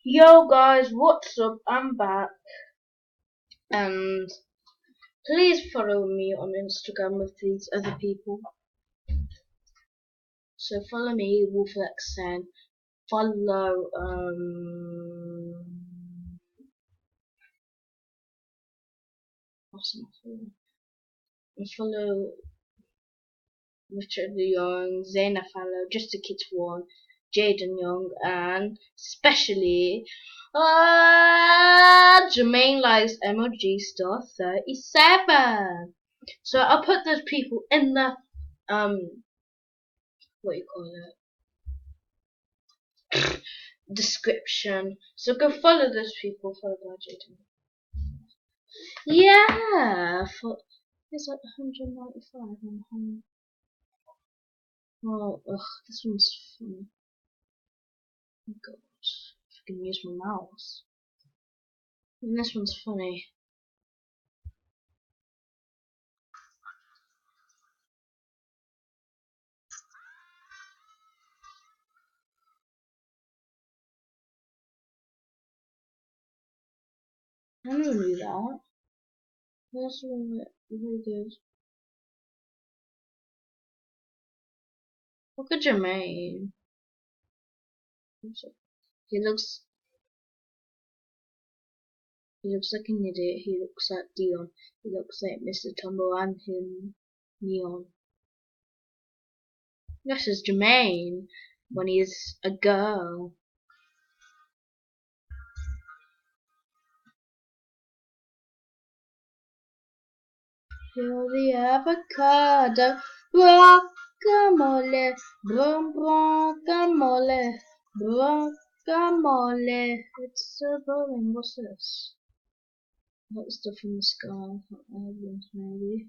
Yo guys, what's up? I'm back, and please follow me on Instagram with these other people. So follow me, WolfXN. Follow what's my follow? And follow Richard Young, Zaina Fallow, Just a Kid One, Jaden Young, and especially Jermaine Likes MOG Star 37. So I'll put those people in the what you call it description. So go follow those people. Follow Jaden. Yeah, it's like 195 and 100. Oh, ugh, this one's funny. Oh god, if I can use my mouse. And this one's funny. I never knew that. That's really good. Look at Jermaine. He looks he looks like an idiot. He looks like Dion. He looks like Mr. Tumble and him Neon. This is Jermaine when he's a girl. Feel the avocado, guacamole, guacamole, guacamole. It's so boring. What's this? What stuff in the sky? Maybe.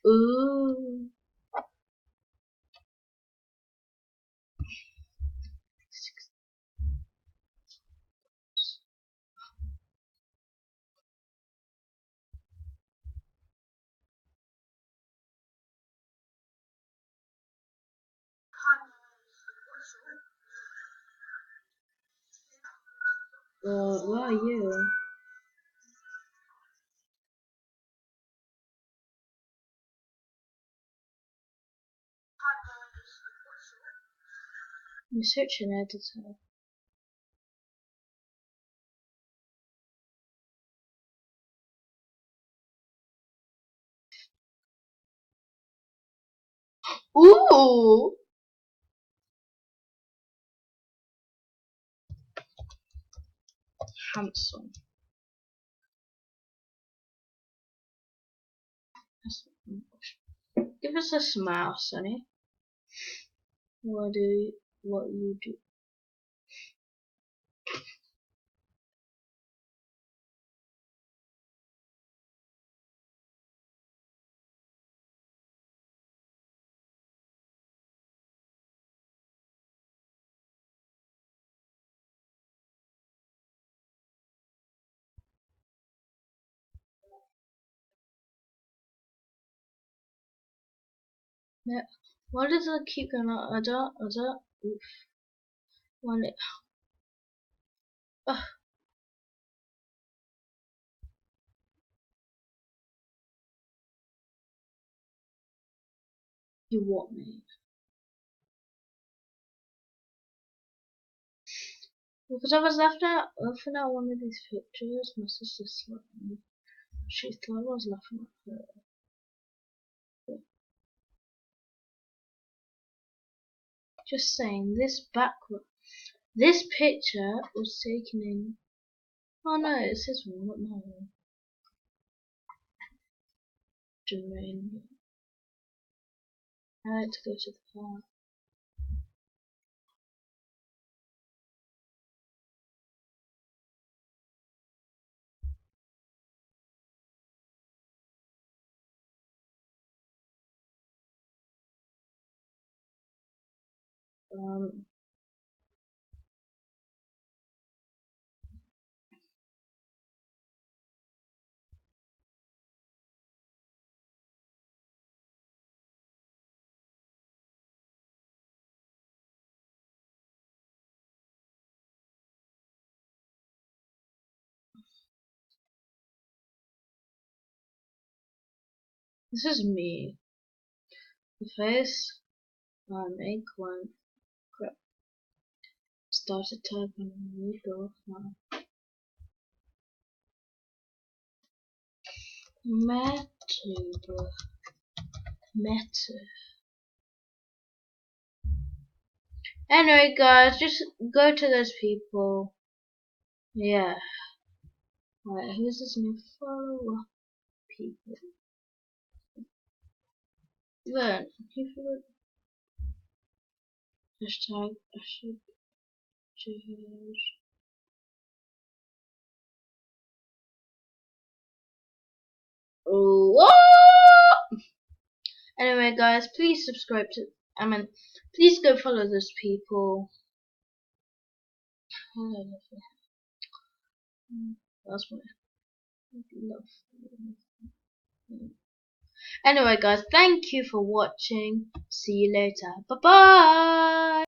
Ooh. Where are you? You're such an editor. Ooh! Handsome. Give us a smile, Sonny. What you do? Yeah. Why does it keep going on? I don't. Oof. When it. Ugh. You what, mate? Because I was laughing at one of these pictures. My sister slapped me. She thought I was laughing at her. Just saying, this picture was taken in. Oh no, it's this one, not my one. Jermaine. I like to go to the park. Um, This is me. The face. Make one. Crap. Started typing. We go now. Matter. Matter. Anyway, guys, just go to those people. Yeah. Alright, who's this new follower? People. Then, you forgot. Hashtag. I should choose. What? Anyway, guys, please subscribe to. Please go follow those people. That's my love. Anyway, guys, thank you for watching. See you later. Bye bye.